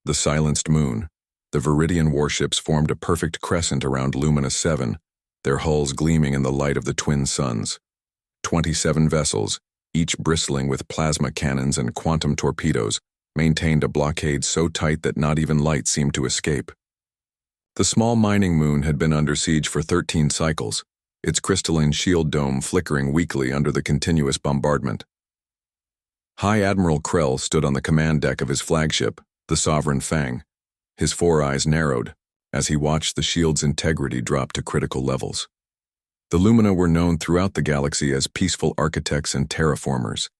The silenced moon. The Viridian warships formed a perfect crescent around Lumina 7, their hulls gleaming in the light of the twin suns. 27 vessels, each bristling with plasma cannons and quantum torpedoes, maintained a blockade so tight that not even light seemed to escape. The small mining moon had been under siege for 13 cycles, its crystalline shield dome flickering weakly under the continuous bombardment. High Admiral Krell stood on the command deck of his flagship, the Sovereign Fang. His four eyes narrowed as he watched the shield's integrity drop to critical levels. The Lumina were known throughout the galaxy as peaceful architects and terraformers,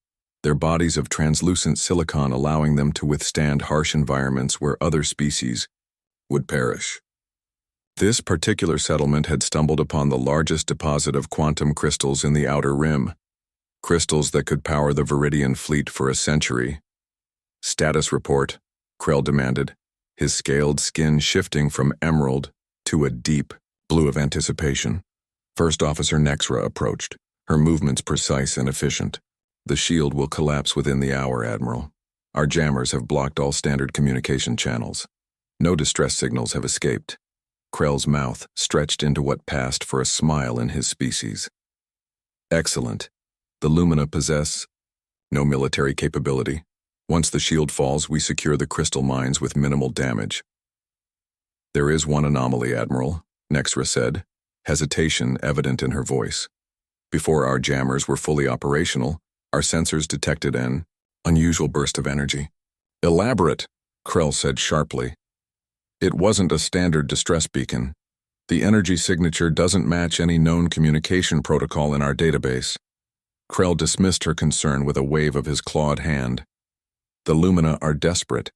their bodies of translucent silicon allowing them to withstand harsh environments where other species would perish. This particular settlement had stumbled upon the largest deposit of quantum crystals in the Outer Rim, crystals that could power the Viridian fleet for a century. "Status report," Krell demanded, his scaled skin shifting from emerald to a deep blue of anticipation. First Officer Nexra approached, her movements precise and efficient. "The shield will collapse within the hour, Admiral. Our jammers have blocked all standard communication channels. No distress signals have escaped." Krell's mouth stretched into what passed for a smile in his species. "Excellent. The Lumina possess no military capability. Once the shield falls, we secure the crystal mines with minimal damage." "There is one anomaly, Admiral," Nexra said, hesitation evident in her voice. "Before our jammers were fully operational, our sensors detected an unusual burst of energy." "Elaborate," Krell said sharply. "It wasn't a standard distress beacon. The energy signature doesn't match any known communication protocol in our database." Krell dismissed her concern with a wave of his clawed hand. "The Lumina are desperate.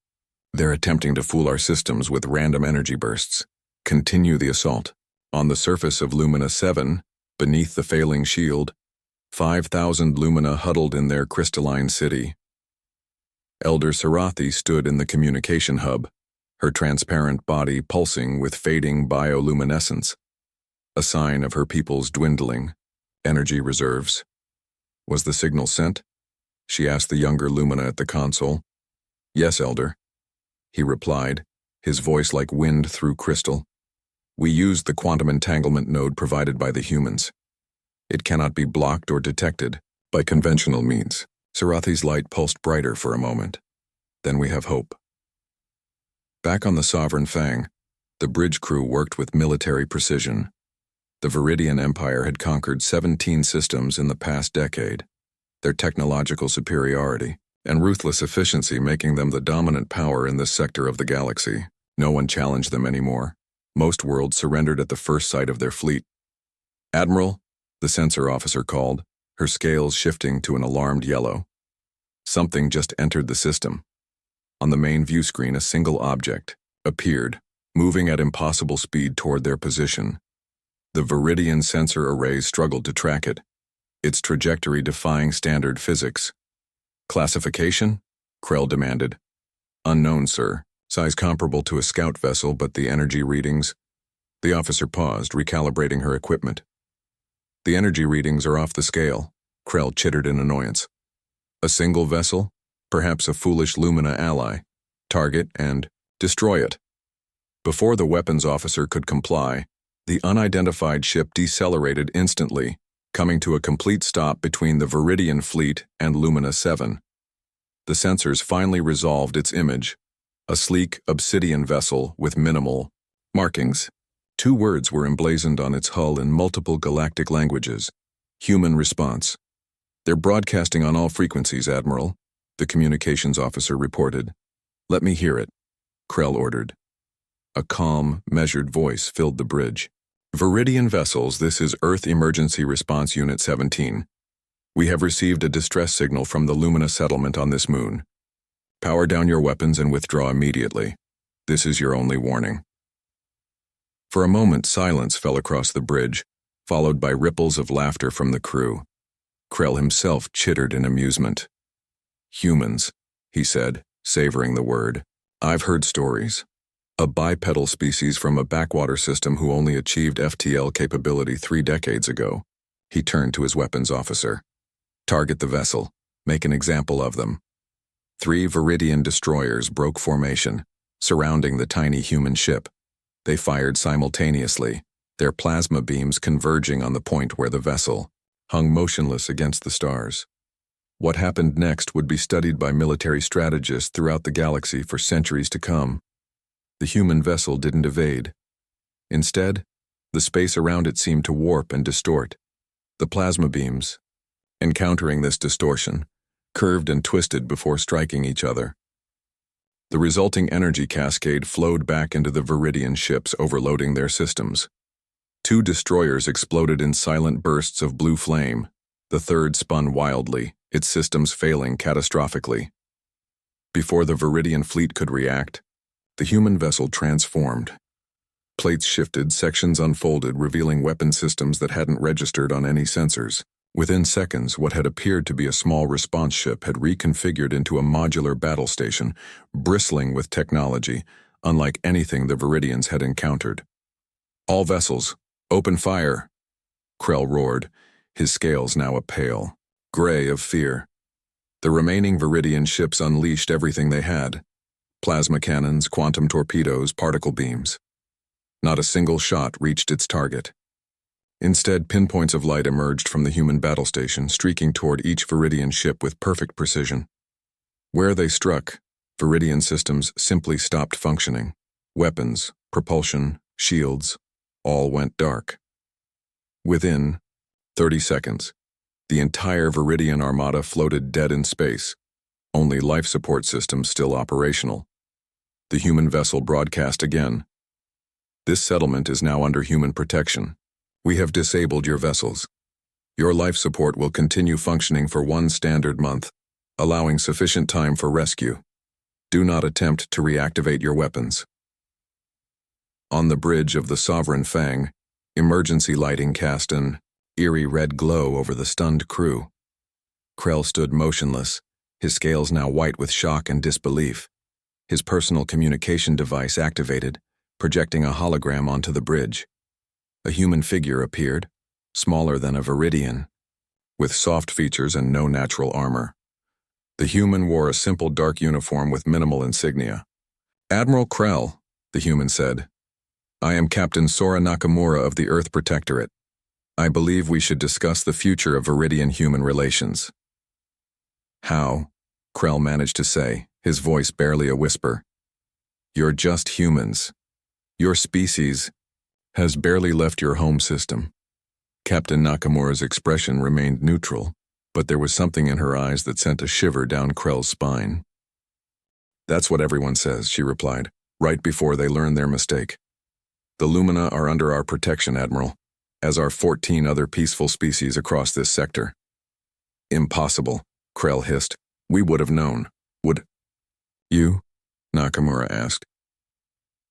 They're attempting to fool our systems with random energy bursts. Continue the assault." On the surface of Lumina 7, beneath the failing shield, 5,000 Lumina huddled in their crystalline city. Elder Sarathi stood in the communication hub, her transparent body pulsing with fading bioluminescence, a sign of her people's dwindling energy reserves. "Was the signal sent?" she asked the younger Lumina at the console. "Yes, Elder," he replied, his voice like wind through crystal. "We used the quantum entanglement node provided by the humans. It cannot be blocked or detected by conventional means." Sarathi's light pulsed brighter for a moment. "Then we have hope." Back on the Sovereign Fang, the bridge crew worked with military precision. The Viridian Empire had conquered 17 systems in the past decade, their technological superiority and ruthless efficiency making them the dominant power in this sector of the galaxy. No one challenged them anymore. Most worlds surrendered at the first sight of their fleet. "Admiral," the sensor officer called, her scales shifting to an alarmed yellow. Something just entered the system. On the main view screen, a single object appeared, moving at impossible speed toward their position. The Viridian sensor arrays struggled to track it, its trajectory defying standard physics. "Classification?" Krell demanded. "Unknown, sir. Size comparable to a scout vessel, but the energy readings..." The officer paused, recalibrating her equipment. "The energy readings are off the scale," Krell chittered in annoyance. "A single vessel? Perhaps a foolish Lumina ally. Target and destroy it." Before the weapons officer could comply, the unidentified ship decelerated instantly, coming to a complete stop between the Viridian fleet and Lumina 7. The sensors finally resolved its image, a sleek obsidian vessel with minimal markings. 2 words were emblazoned on its hull in multiple galactic languages: "Human response." "They're broadcasting on all frequencies, Admiral," the communications officer reported. "Let me hear it," Krell ordered. A calm, measured voice filled the bridge. "Viridian vessels, this is Earth Emergency Response Unit 17. We have received a distress signal from the Lumina settlement on this moon. Power down your weapons and withdraw immediately. This is your only warning." For a moment, silence fell across the bridge, followed by ripples of laughter from the crew. Krell himself chittered in amusement. "Humans," he said, savoring the word. "I've heard stories. A bipedal species from a backwater system who only achieved FTL capability 3 decades ago." He turned to his weapons officer. "Target the vessel. Make an example of them." 3 Viridian destroyers broke formation, surrounding the tiny human ship. They fired simultaneously, their plasma beams converging on the point where the vessel hung motionless against the stars. What happened next would be studied by military strategists throughout the galaxy for centuries to come. The human vessel didn't evade. Instead, the space around it seemed to warp and distort. The plasma beams, encountering this distortion, curved and twisted before striking each other. The resulting energy cascade flowed back into the Viridian ships, overloading their systems. 2 destroyers exploded in silent bursts of blue flame. The third spun wildly, its systems failing catastrophically. Before the Viridian fleet could react, the human vessel transformed. Plates shifted, sections unfolded, revealing weapon systems that hadn't registered on any sensors. Within seconds, what had appeared to be a small response ship had reconfigured into a modular battle station, bristling with technology, unlike anything the Viridians had encountered. "All vessels, open fire!" Krell roared, his scales now a pale gray of fear. The remaining Viridian ships unleashed everything they had: plasma cannons, quantum torpedoes, particle beams. Not a single shot reached its target. Instead, pinpoints of light emerged from the human battle station, streaking toward each Viridian ship with perfect precision. Where they struck, Viridian systems simply stopped functioning. Weapons, propulsion, shields, all went dark. Within 30 seconds, the entire Viridian armada floated dead in space, only life support systems still operational. The human vessel broadcast again. "This settlement is now under human protection. We have disabled your vessels. Your life support will continue functioning for 1 standard month, allowing sufficient time for rescue. Do not attempt to reactivate your weapons." On the bridge of the Sovereign Fang, emergency lighting cast an eerie red glow over the stunned crew. Krell stood motionless, his scales now white with shock and disbelief. His personal communication device activated, projecting a hologram onto the bridge. A human figure appeared, smaller than a Viridian, with soft features and no natural armor. The human wore a simple dark uniform with minimal insignia. "Admiral Krell," the human said, "I am Captain Sora Nakamura of the Earth Protectorate. I believe we should discuss the future of Viridian-human relations." "How?" Krell managed to say, his voice barely a whisper. "You're just humans. Your species has barely left your home system." Captain Nakamura's expression remained neutral, but there was something in her eyes that sent a shiver down Krell's spine. "That's what everyone says," she replied, "right before they learn their mistake. The Lumina are under our protection, Admiral, as are 14 other peaceful species across this sector." "Impossible," Krell hissed. "We would have known." "Would you?" Nakamura asked.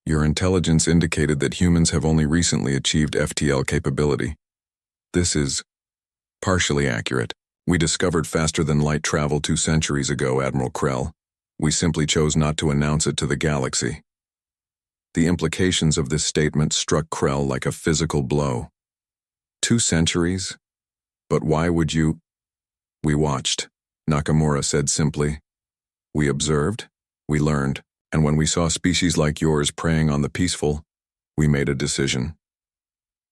"Your intelligence indicated that humans have only recently achieved FTL capability. This is partially accurate. We discovered faster-than-light travel 2 centuries ago, Admiral Krell. We simply chose not to announce it to the galaxy." The implications of this statement struck Krell like a physical blow. 2 centuries? But why would you? "We watched," Nakamura said simply. "We observed, we learned, and when we saw species like yours preying on the peaceful, we made a decision."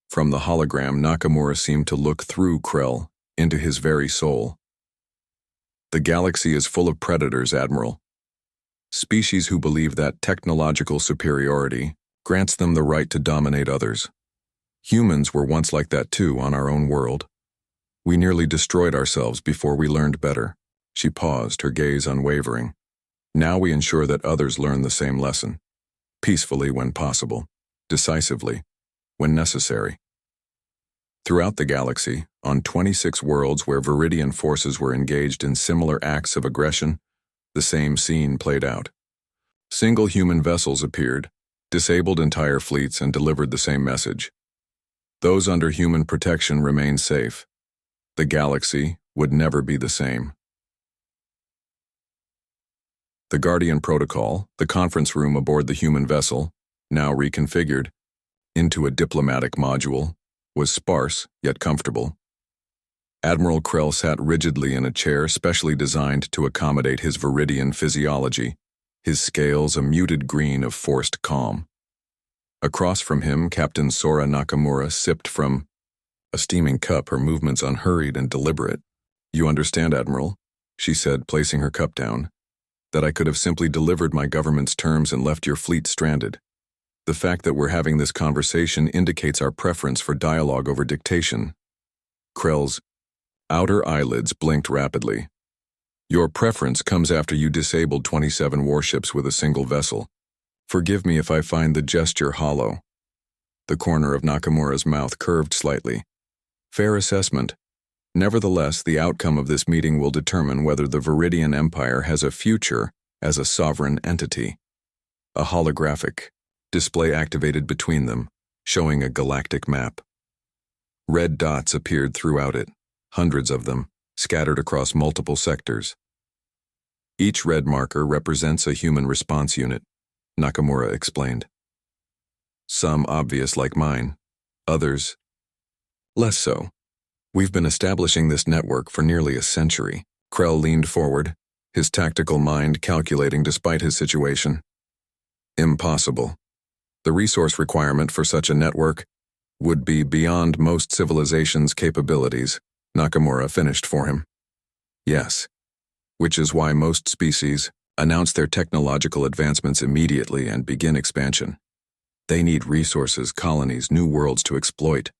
From the hologram, Nakamura seemed to look through Krell, into his very soul. "The galaxy is full of predators, Admiral. Species who believe that technological superiority grants them the right to dominate others. Humans were once like that too on our own world. We nearly destroyed ourselves before we learned better." She paused, her gaze unwavering. "Now we ensure that others learn the same lesson. Peacefully when possible. Decisively when necessary." Throughout the galaxy, on 26 worlds where Viridian forces were engaged in similar acts of aggression, the same scene played out. Single human vessels appeared, disabled entire fleets, and delivered the same message. Those under human protection remained safe. The galaxy would never be the same. The Guardian Protocol, the conference room aboard the human vessel, now reconfigured into a diplomatic module, was sparse yet comfortable. Admiral Krell sat rigidly in a chair specially designed to accommodate his Viridian physiology, his scales a muted green of forced calm. Across from him, Captain Sora Nakamura sipped from a steaming cup, her movements unhurried and deliberate. "You understand, Admiral," she said, placing her cup down, "that I could have simply delivered my government's terms and left your fleet stranded. The fact that we're having this conversation indicates our preference for dialogue over dictation." Krell's outer eyelids blinked rapidly. "Your preference comes after you disabled 27 warships with a single vessel. Forgive me if I find the gesture hollow." The corner of Nakamura's mouth curved slightly. "Fair assessment. Nevertheless, the outcome of this meeting will determine whether the Viridian Empire has a future as a sovereign entity." A holographic display activated between them, showing a galactic map. Red dots appeared throughout it, hundreds of them, scattered across multiple sectors. Each red marker represents a human response unit, Nakamura explained. Some obvious like mine, others less so. We've been establishing this network for nearly a century. Krell leaned forward, his tactical mind calculating despite his situation. Impossible. The resource requirement for such a network would be beyond most civilizations' capabilities, Nakamura finished for him. Yes. Which is why most species announce their technological advancements immediately and begin expansion. They need resources, colonies, new worlds to exploit.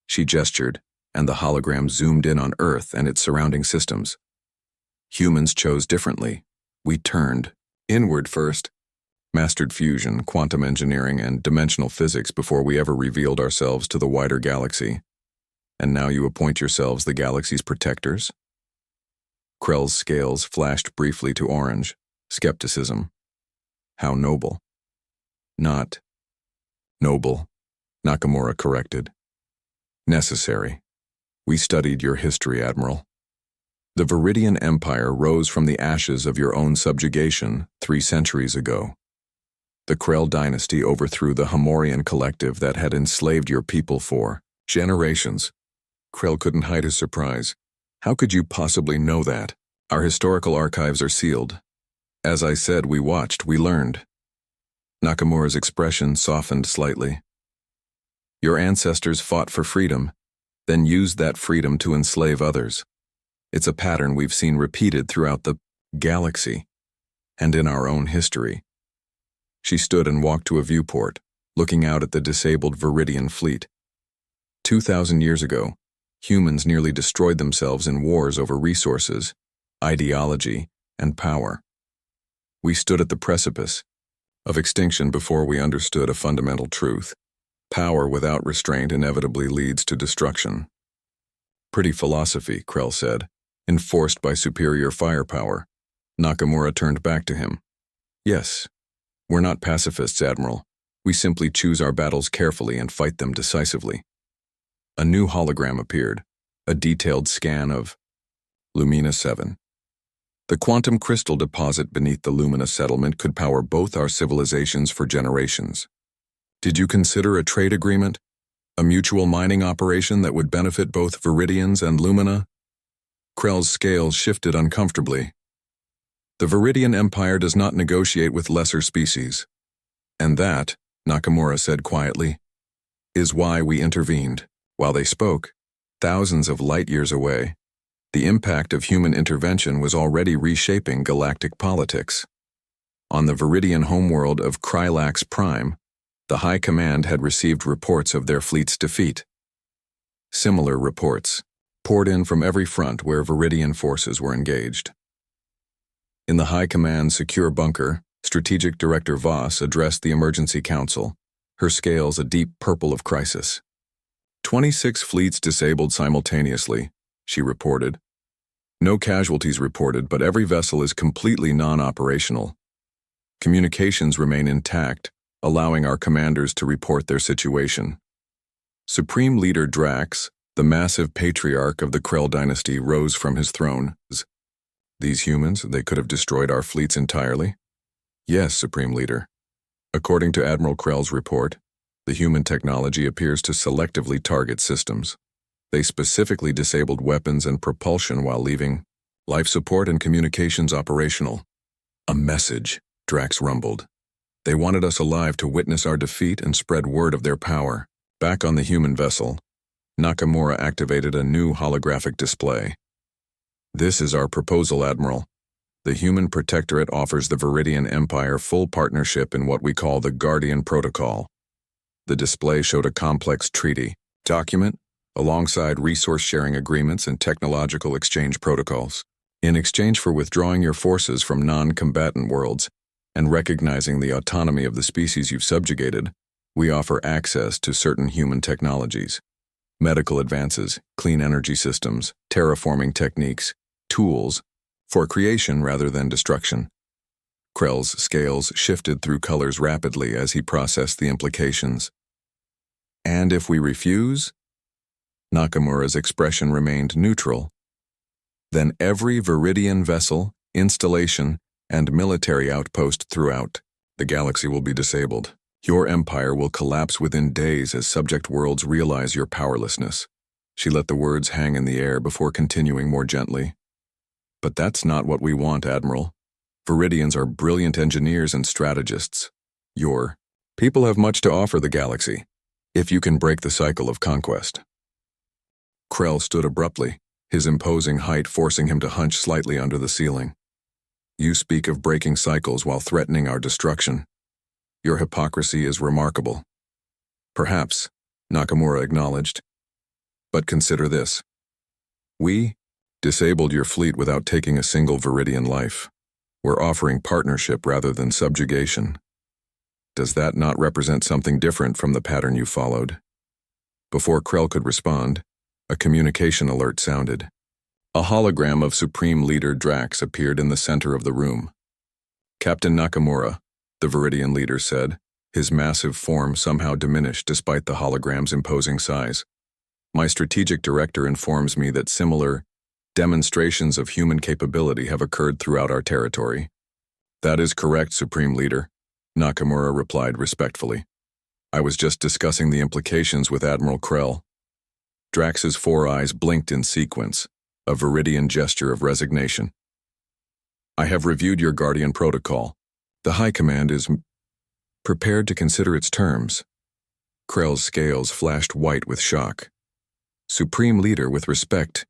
She gestured, and the hologram zoomed in on Earth and its surrounding systems. Humans chose differently. We turned inward first, mastered fusion, quantum engineering, and dimensional physics before we ever revealed ourselves to the wider galaxy. And now you appoint yourselves the galaxy's protectors? Krell's scales flashed briefly to orange. Skepticism. How noble. Not noble, Nakamura corrected. Necessary. We studied your history, Admiral. The Viridian Empire rose from the ashes of your own subjugation 3 centuries ago. The Krell dynasty overthrew the Hamorian collective that had enslaved your people for generations. Krell couldn't hide his surprise. How could you possibly know that? Our historical archives are sealed. As I said, we watched, we learned. Nakamura's expression softened slightly. Your ancestors fought for freedom, then used that freedom to enslave others. It's a pattern we've seen repeated throughout the galaxy, and in our own history. She stood and walked to a viewport, looking out at the disabled Viridian fleet. 2,000 years ago, humans nearly destroyed themselves in wars over resources, ideology, and power. We stood at the precipice of extinction before we understood a fundamental truth. Power without restraint inevitably leads to destruction. Pretty philosophy, Krell said, enforced by superior firepower. Nakamura turned back to him. Yes, we're not pacifists, Admiral. We simply choose our battles carefully and fight them decisively. A new hologram appeared, a detailed scan of Lumina 7. The quantum crystal deposit beneath the Lumina settlement could power both our civilizations for generations. Did you consider a trade agreement? A mutual mining operation that would benefit both Viridians and Lumina? Krell's scales shifted uncomfortably. The Viridian Empire does not negotiate with lesser species. And that, Nakamura said quietly, is why we intervened. While they spoke, thousands of light years away, the impact of human intervention was already reshaping galactic politics. On the Viridian homeworld of Krylax Prime, the High Command had received reports of their fleet's defeat. Similar reports poured in from every front where Viridian forces were engaged. In the High Command's secure bunker, Strategic Director Voss addressed the Emergency Council, her scales a deep purple of crisis. 26 fleets disabled simultaneously, she reported. No casualties reported, but every vessel is completely non-operational. Communications remain intact, allowing our commanders to report their situation. Supreme Leader Drax, the massive patriarch of the Krell dynasty, rose from his throne. These humans, they could have destroyed our fleets entirely? Yes, Supreme Leader. According to Admiral Krell's report, the human technology appears to selectively target systems. They specifically disabled weapons and propulsion while leaving life support and communications operational. A message, Drax rumbled. They wanted us alive to witness our defeat and spread word of their power. Back on the human vessel, Nakamura activated a new holographic display. This is our proposal, Admiral. The Human Protectorate offers the Viridian Empire full partnership in what we call the Guardian Protocol. The display showed a complex treaty document alongside resource-sharing agreements and technological exchange protocols. In exchange for withdrawing your forces from non-combatant worlds and recognizing the autonomy of the species you've subjugated, we offer access to certain human technologies. Medical advances, clean energy systems, terraforming techniques, tools, for creation rather than destruction. Krell's scales shifted through colors rapidly as he processed the implications. And if we refuse? Nakamura's expression remained neutral. Then every Viridian vessel, installation, and military outpost throughout the galaxy will be disabled. Your empire will collapse within days as subject worlds realize your powerlessness. She let the words hang in the air before continuing more gently. But that's not what we want, Admiral. Viridians are brilliant engineers and strategists. Your people have much to offer the galaxy, if you can break the cycle of conquest. Krell stood abruptly, his imposing height forcing him to hunch slightly under the ceiling. You speak of breaking cycles while threatening our destruction. Your hypocrisy is remarkable. Perhaps, Nakamura acknowledged. But consider this. We disabled your fleet without taking a single Viridian life. We're offering partnership rather than subjugation. Does that not represent something different from the pattern you followed? Before Krell could respond, a communication alert sounded. A hologram of Supreme Leader Drax appeared in the center of the room. Captain Nakamura, the Viridian leader said, his massive form somehow diminished despite the hologram's imposing size. My strategic director informs me that similar demonstrations of human capability have occurred throughout our territory. That is correct, Supreme Leader, Nakamura replied respectfully. I was just discussing the implications with Admiral Krell. Drax's four eyes blinked in sequence, a Viridian gesture of resignation. I have reviewed your Guardian Protocol. The High Command is prepared to consider its terms. Krell's scales flashed white with shock. Supreme Leader, with respect.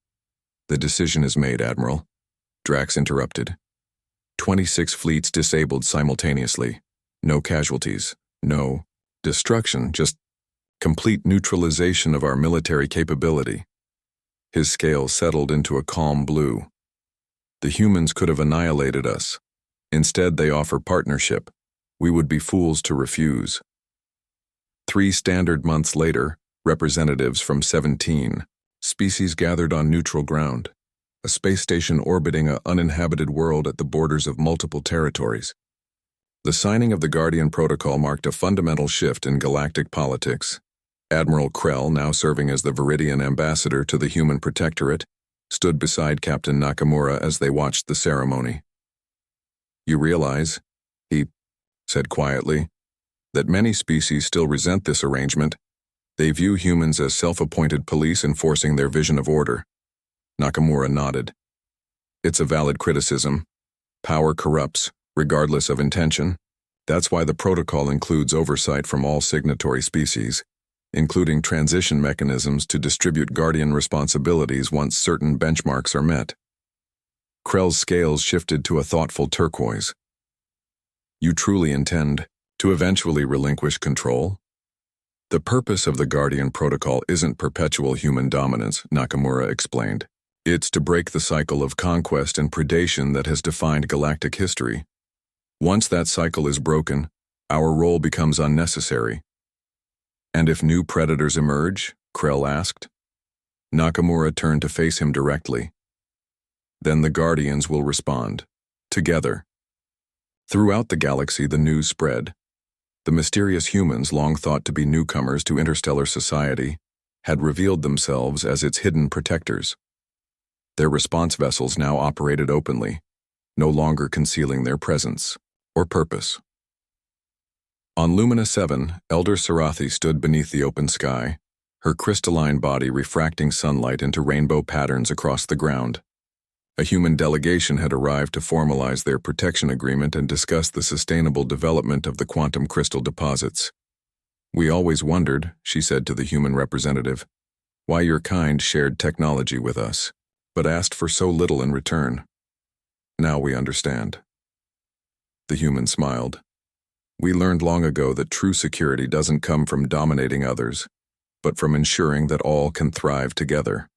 The decision is made, Admiral. Drax interrupted. 26 fleets disabled simultaneously. No casualties. No destruction, just complete neutralization of our military capability. His scales settled into a calm blue. The humans could have annihilated us. Instead, they offer partnership. We would be fools to refuse. 3 standard months later, representatives from 17 species gathered on neutral ground, a space station orbiting an uninhabited world at the borders of multiple territories. The signing of the Guardian Protocol marked a fundamental shift in galactic politics. Admiral Krell, now serving as the Viridian ambassador to the Human Protectorate, stood beside Captain Nakamura as they watched the ceremony. You realize, he said quietly, that many species still resent this arrangement. They view humans as self-appointed police enforcing their vision of order. Nakamura nodded. It's a valid criticism. Power corrupts, regardless of intention. That's why the protocol includes oversight from all signatory species, including transition mechanisms to distribute Guardian responsibilities once certain benchmarks are met. Krell's scales shifted to a thoughtful turquoise. You truly intend to eventually relinquish control? The purpose of the Guardian Protocol isn't perpetual human dominance, Nakamura explained. It's to break the cycle of conquest and predation that has defined galactic history. Once that cycle is broken, our role becomes unnecessary. And if new predators emerge? Krell asked. Nakamura turned to face him directly. Then the Guardians will respond. Together. Throughout the galaxy, the news spread. The mysterious humans, long thought to be newcomers to interstellar society, had revealed themselves as its hidden protectors. Their response vessels now operated openly, no longer concealing their presence or purpose. On Lumina 7, Elder Sarathi stood beneath the open sky, her crystalline body refracting sunlight into rainbow patterns across the ground. A human delegation had arrived to formalize their protection agreement and discuss the sustainable development of the quantum crystal deposits. "We always wondered," she said to the human representative, "why your kind shared technology with us, but asked for so little in return. Now we understand." The human smiled. "We learned long ago that true security doesn't come from dominating others, but from ensuring that all can thrive together."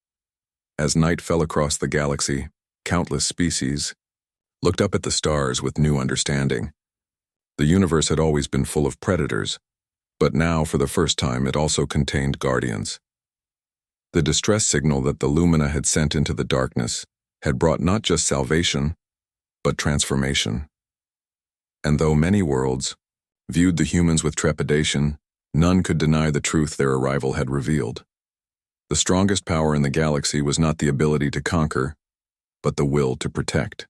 As night fell across the galaxy, countless species looked up at the stars with new understanding. The universe had always been full of predators, but now, for the first time, it also contained guardians. The distress signal that the Lumina had sent into the darkness had brought not just salvation, but transformation. And though many worlds viewed the humans with trepidation, none could deny the truth their arrival had revealed. The strongest power in the galaxy was not the ability to conquer, but the will to protect.